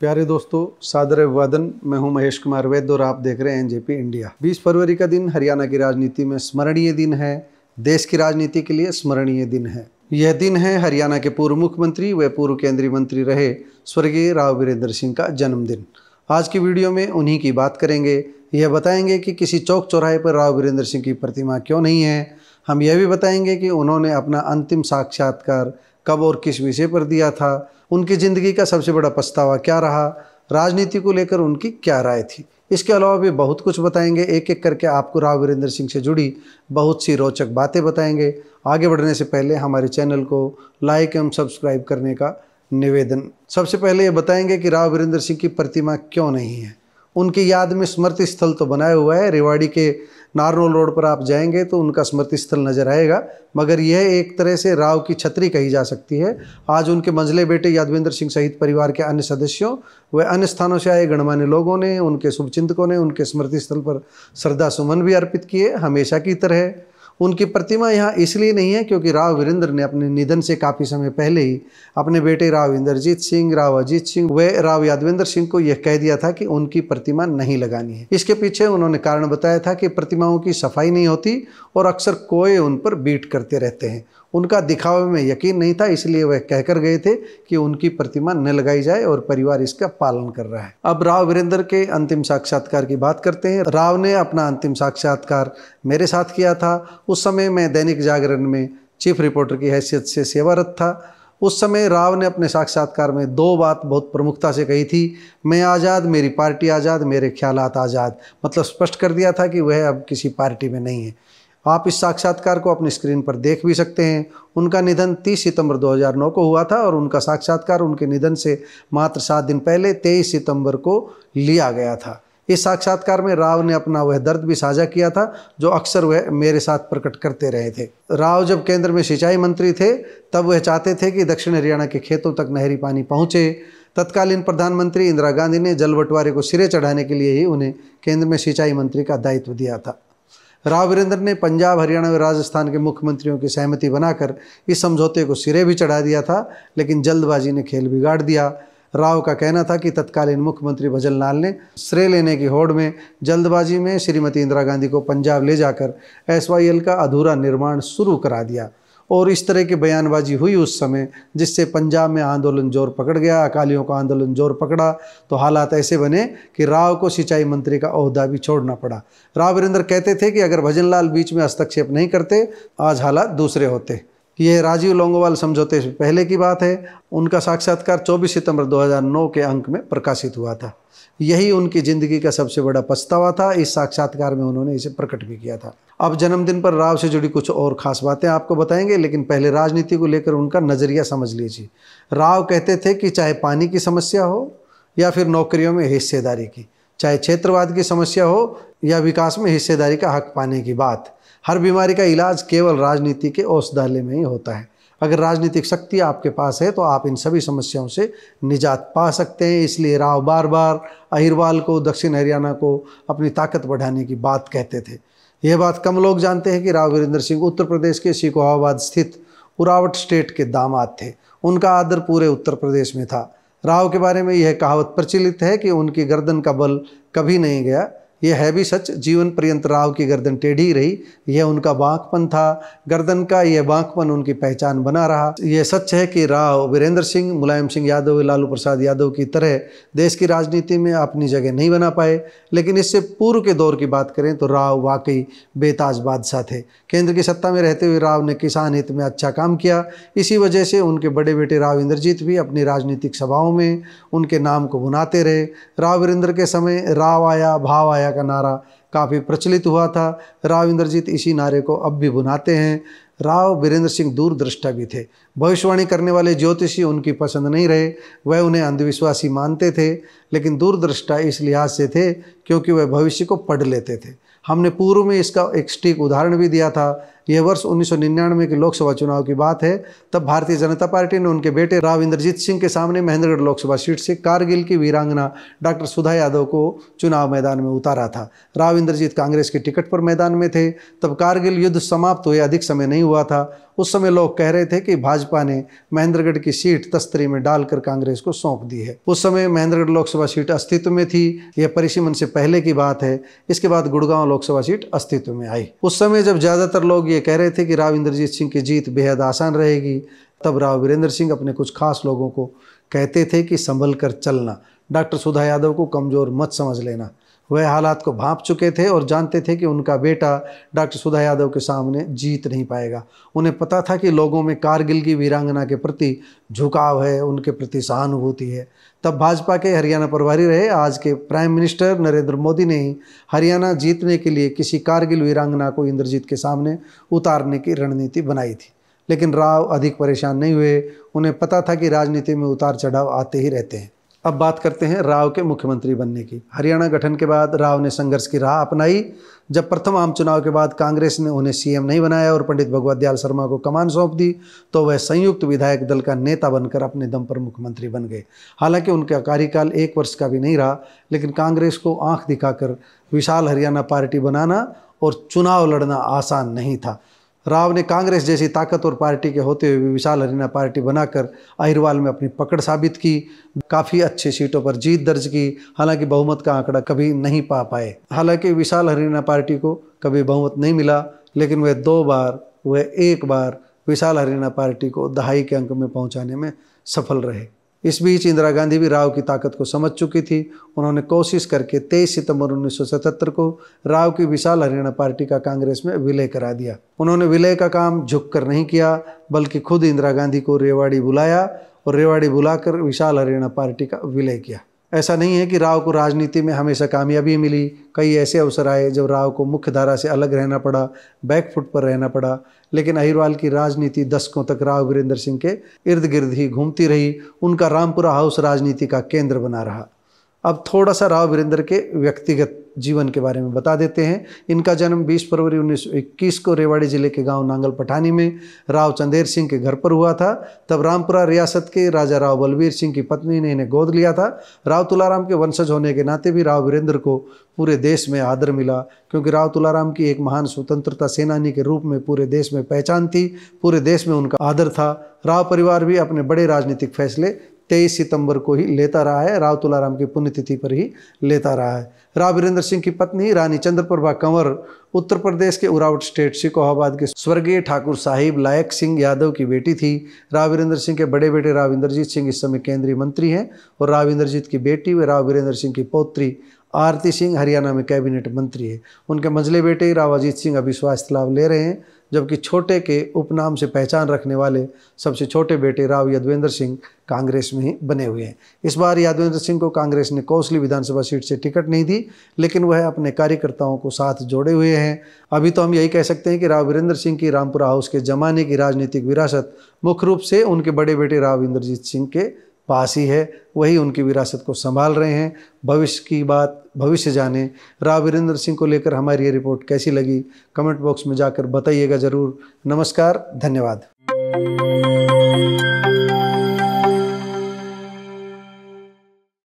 प्यारे दोस्तों, सादर अभिवादन। मैं हूं महेश कुमार वैद्य और आप देख रहे हैं एनजेपी इंडिया। 20 फरवरी का दिन हरियाणा की राजनीति में स्मरणीय दिन है, देश की राजनीति के लिए स्मरणीय दिन है। यह दिन है हरियाणा के पूर्व मुख्यमंत्री व पूर्व केंद्रीय मंत्री रहे स्वर्गीय राव वीरेंद्र सिंह का जन्मदिन। आज की वीडियो में उन्हीं की बात करेंगे। यह बताएंगे कि किसी चौक चौराहे पर राव वीरेंद्र सिंह की प्रतिमा क्यों नहीं है। हम यह भी बताएंगे कि उन्होंने अपना अंतिम साक्षात्कार कब और किस विषय पर दिया था, उनकी ज़िंदगी का सबसे बड़ा पछतावा क्या रहा, राजनीति को लेकर उनकी क्या राय थी। इसके अलावा भी बहुत कुछ बताएंगे। एक एक करके आपको राव वीरेंद्र सिंह से जुड़ी बहुत सी रोचक बातें बताएंगे। आगे बढ़ने से पहले हमारे चैनल को लाइक एवं सब्सक्राइब करने का निवेदन। सबसे पहले ये बताएंगे कि राव वीरेंद्र सिंह की प्रतिमा क्यों नहीं है। उनकी याद में स्मृति स्थल तो बनाया हुआ है। रेवाड़ी के नारनौल रोड पर आप जाएंगे तो उनका स्मृति स्थल नजर आएगा, मगर यह एक तरह से राव की छतरी कही जा सकती है। आज उनके मंझले बेटे यादवेंद्र सिंह सहित परिवार के अन्य सदस्यों व अन्य स्थानों से आए गणमान्य लोगों ने, उनके शुभचिंतकों ने उनके स्मृति स्थल पर श्रद्धा सुमन भी अर्पित किए। हमेशा की तरह उनकी प्रतिमा यहाँ इसलिए नहीं है क्योंकि राव वीरेंद्र ने अपने निधन से काफ़ी समय पहले ही अपने बेटे राव इंद्रजीत सिंह, राव अजीत सिंह व राव यादवेंद्र सिंह को यह कह दिया था कि उनकी प्रतिमा नहीं लगानी है। इसके पीछे उन्होंने कारण बताया था कि प्रतिमाओं की सफाई नहीं होती और अक्सर कोए उन पर बीट करते रहते हैं। उनका दिखावे में यकीन नहीं था, इसलिए वह कहकर गए थे कि उनकी प्रतिमा न लगाई जाए और परिवार इसका पालन कर रहा है। अब राव वीरेंद्र के अंतिम साक्षात्कार की बात करते हैं। राव ने अपना अंतिम साक्षात्कार मेरे साथ किया था। उस समय मैं दैनिक जागरण में चीफ रिपोर्टर की हैसियत से सेवारत था। उस समय राव ने अपने साक्षात्कार में दो बात बहुत प्रमुखता से कही थी। मैं आज़ाद, मेरी पार्टी आज़ाद, मेरे ख्यालात आज़ाद। मतलब स्पष्ट कर दिया था कि वह अब किसी पार्टी में नहीं है। आप इस साक्षात्कार को अपनी स्क्रीन पर देख भी सकते हैं। उनका निधन 30 सितंबर 2009 को हुआ था और उनका साक्षात्कार उनके निधन से मात्र 7 दिन पहले 23 सितंबर को लिया गया था। इस साक्षात्कार में राव ने अपना वह दर्द भी साझा किया था जो अक्सर वह मेरे साथ प्रकट करते रहे थे। राव जब केंद्र में सिंचाई मंत्री थे तब वह चाहते थे कि दक्षिण हरियाणा के खेतों तक नहरी पानी पहुँचे। तत्कालीन प्रधानमंत्री इंदिरा गांधी ने जल बंटवारे को सिरे चढ़ाने के लिए ही उन्हें केंद्र में सिंचाई मंत्री का दायित्व दिया था। राव वीरेंद्र ने पंजाब, हरियाणा व राजस्थान के मुख्यमंत्रियों की सहमति बनाकर इस समझौते को सिरे भी चढ़ा दिया था, लेकिन जल्दबाजी ने खेल बिगाड़ दिया। राव का कहना था कि तत्कालीन मुख्यमंत्री भजन लाल ने श्रेय लेने की होड़ में जल्दबाजी में श्रीमती इंदिरा गांधी को पंजाब ले जाकर SYL का अधूरा निर्माण शुरू करा दिया और इस तरह की बयानबाजी हुई उस समय, जिससे पंजाब में आंदोलन जोर पकड़ गया। अकालियों का आंदोलन जोर पकड़ा तो हालात ऐसे बने कि राव को सिंचाई मंत्री का ओहदा भी छोड़ना पड़ा। राव वीरेंद्र कहते थे कि अगर भजन लाल बीच में हस्तक्षेप नहीं करते आज हालात दूसरे होते। यह राजीव लोंगोवाल समझौते से पहले की बात है। उनका साक्षात्कार 24 सितंबर 2009 के अंक में प्रकाशित हुआ था। यही उनकी ज़िंदगी का सबसे बड़ा पछतावा था। इस साक्षात्कार में उन्होंने इसे प्रकट भी किया था। अब जन्मदिन पर राव से जुड़ी कुछ और ख़ास बातें आपको बताएंगे, लेकिन पहले राजनीति को लेकर उनका नज़रिया समझ लीजिए। राव कहते थे कि चाहे पानी की समस्या हो या फिर नौकरियों में हिस्सेदारी की, चाहे क्षेत्रवाद की समस्या हो या विकास में हिस्सेदारी का हक पाने की बात, हर बीमारी का इलाज केवल राजनीति के औषधालय में ही होता है। अगर राजनीतिक शक्ति आपके पास है तो आप इन सभी समस्याओं से निजात पा सकते हैं। इसलिए राव बार बार अहिरवाल को, दक्षिण हरियाणा को अपनी ताकत बढ़ाने की बात कहते थे। यह बात कम लोग जानते हैं कि राव वीरेंद्र सिंह उत्तर प्रदेश के सिकोहाबाद स्थित उरावट स्टेट के दामाद थे। उनका आदर पूरे उत्तर प्रदेश में था। राव के बारे में यह कहावत प्रचलित है कि उनकी गर्दन का बल कभी नहीं गया। यह है भी सच। जीवन पर्यंत राव की गर्दन टेढ़ी रही। यह उनका बांकपन था। गर्दन का यह बांकपन उनकी पहचान बना रहा। यह सच है कि राव वीरेंद्र सिंह मुलायम सिंह यादव, लालू प्रसाद यादव की तरह देश की राजनीति में अपनी जगह नहीं बना पाए, लेकिन इससे पूर्व के दौर की बात करें तो राव वाकई बेताज बादशाह थे। केंद्र की सत्ता में रहते हुए राव ने किसान हित में अच्छा काम किया। इसी वजह से उनके बड़े बेटे राव इंद्रजीत भी अपनी राजनीतिक सभाओं में उनके नाम को बुनाते रहे। राव वीरेंद्र के समय राव आया भाव आया का नारा काफ़ी प्रचलित हुआ था। राव इंद्रजीत इसी नारे को अब भी बुनाते हैं। राव वीरेंद्र सिंह दूरदृष्टा भी थे। भविष्यवाणी करने वाले ज्योतिषी उनकी पसंद नहीं रहे। वह उन्हें अंधविश्वासी मानते थे, लेकिन दूरदृष्टा इस लिहाज से थे क्योंकि वह भविष्य को पढ़ लेते थे। हमने पूर्व में इसका एक सटीक उदाहरण भी दिया था। यह वर्ष 1999 के लोकसभा चुनाव की बात है। तब भारतीय जनता पार्टी ने उनके बेटे राव इंद्रजीत सिंह के सामने महेंद्रगढ़ लोकसभा सीट से कारगिल की वीरांगना डॉक्टर सुधा यादव को चुनाव मैदान में उतारा था। राव इंद्रजीत कांग्रेस के टिकट पर मैदान में थे। तब कारगिल युद्ध समाप्त हुए अधिक समय नहीं हुआ था। उस समय लोग कह रहे थे कि भाजपा ने महेंद्रगढ़ की सीट तस्तरी में डालकर कांग्रेस को सौंप दी है। उस समय महेंद्रगढ़ लोकसभा सीट अस्तित्व में थी। यह परिसीमन से पहले की बात है। इसके बाद गुड़गांव लोकसभा सीट अस्तित्व में आई। उस समय जब ज्यादातर लोग ये कह रहे थे कि राव इंद्रजीत सिंह की जीत बेहद आसान रहेगी, तब राव वीरेंद्र सिंह अपने कुछ खास लोगों को कहते थे कि संभल कर चलना, डॉक्टर सुधा यादव को कमजोर मत समझ लेना। वह हालात को भांप चुके थे और जानते थे कि उनका बेटा डॉक्टर सुधा यादव के सामने जीत नहीं पाएगा। उन्हें पता था कि लोगों में कारगिल की वीरांगना के प्रति झुकाव है, उनके प्रति सहानुभूति है। तब भाजपा के हरियाणा प्रभारी रहे आज के प्राइम मिनिस्टर नरेंद्र मोदी ने ही हरियाणा जीतने के लिए किसी कारगिल वीरांगना को इंद्रजीत के सामने उतारने की रणनीति बनाई थी। लेकिन राव अधिक परेशान नहीं हुए। उन्हें पता था कि राजनीति में उतार चढ़ाव आते ही रहते हैं। अब बात करते हैं राव के मुख्यमंत्री बनने की। हरियाणा गठन के बाद राव ने संघर्ष की राह अपनाई। जब प्रथम आम चुनाव के बाद कांग्रेस ने उन्हें सीएम नहीं बनाया और पंडित भगवत दयाल शर्मा को कमान सौंप दी, तो वह संयुक्त विधायक दल का नेता बनकर अपने दम पर मुख्यमंत्री बन गए। हालांकि उनका कार्यकाल 1 वर्ष का भी नहीं रहा, लेकिन कांग्रेस को आंख दिखाकर विशाल हरियाणा पार्टी बनाना और चुनाव लड़ना आसान नहीं था। राव ने कांग्रेस जैसी ताकतवर पार्टी के होते हुए भी विशाल हरियाणा पार्टी बनाकर अहिरवाल में अपनी पकड़ साबित की। काफ़ी अच्छी सीटों पर जीत दर्ज की। हालांकि बहुमत का आंकड़ा कभी नहीं पा पाए। हालांकि विशाल हरियाणा पार्टी को कभी बहुमत नहीं मिला, लेकिन वह एक बार विशाल हरियाणा पार्टी को दहाई के अंक में पहुंचाने में सफल रहे। इस बीच इंदिरा गांधी भी राव की ताकत को समझ चुकी थी। उन्होंने कोशिश करके 23 सितंबर 1977 को राव की विशाल हरियाणा पार्टी का कांग्रेस में विलय करा दिया। उन्होंने विलय का काम झुककर नहीं किया, बल्कि खुद इंदिरा गांधी को रेवाड़ी बुलाया और रेवाड़ी बुलाकर विशाल हरियाणा पार्टी का विलय किया। ऐसा नहीं है कि राव को राजनीति में हमेशा कामयाबी मिली। कई ऐसे अवसर आए जब राव को मुख्य धारा से अलग रहना पड़ा, बैकफुट पर रहना पड़ा। लेकिन अहिरवाल की राजनीति दशकों तक राव वीरेंद्र सिंह के इर्द गिर्द ही घूमती रही। उनका रामपुरा हाउस राजनीति का केंद्र बना रहा। अब थोड़ा सा राव वीरेंद्र के व्यक्तिगत जीवन के बारे में बता देते हैं। इनका जन्म 20 फरवरी 1921 को रेवाड़ी जिले के गांव नांगल पठानी में राव चंदेर सिंह के घर पर हुआ था। तब रामपुरा रियासत के राजा राव बलबीर सिंह की पत्नी ने इन्हें गोद लिया था। राव तुलाराम के वंशज होने के नाते भी राव वीरेंद्र को पूरे देश में आदर मिला, क्योंकि राव तुलाराम की एक महान स्वतंत्रता सेनानी के रूप में पूरे देश में पहचान थी। पूरे देश में उनका आदर था। राव परिवार भी अपने बड़े राजनीतिक फैसले 23 सितंबर को ही लेता रहा है। राव तुलाराम की पुण्यतिथि पर ही लेता रहा है। राव वीरेंद्र सिंह की पत्नी रानी चंद्रप्रभा कंवर उत्तर प्रदेश के उरावट स्टेट सिकोहाबाद के स्वर्गीय ठाकुर साहिब लायक सिंह यादव की बेटी थी। राव वीरेंद्र सिंह के बड़े बेटे राव इंद्रजीत सिंह इस समय केंद्रीय मंत्री हैं और राव इंद्रजीत की बेटी व राव वीरेंद्र सिंह की पौत्री आरती सिंह हरियाणा में कैबिनेट मंत्री है। उनके मंझले बेटे राव अजीत सिंह अभी स्वास्थ्य लाभ ले रहे हैं, जबकि छोटे के उपनाम से पहचान रखने वाले सबसे छोटे बेटे राव यादवेंद्र सिंह कांग्रेस में ही बने हुए हैं। इस बार यादवेंद्र सिंह को कांग्रेस ने कोसली विधानसभा सीट से टिकट नहीं दी, लेकिन वह अपने कार्यकर्ताओं को साथ जोड़े हुए हैं। अभी तो हम यही कह सकते हैं कि राव वीरेंद्र सिंह की रामपुरा हाउस के जमाने की राजनीतिक विरासत मुख्य रूप से उनके बड़े बेटे राव इंद्रजीत सिंह के पास ही है। वही उनकी विरासत को संभाल रहे हैं। भविष्य की बात भविष्य जाने। राव वीरेंद्र सिंह को लेकर हमारी ये रिपोर्ट कैसी लगी कमेंट बॉक्स में जाकर बताइएगा ज़रूर। नमस्कार, धन्यवाद।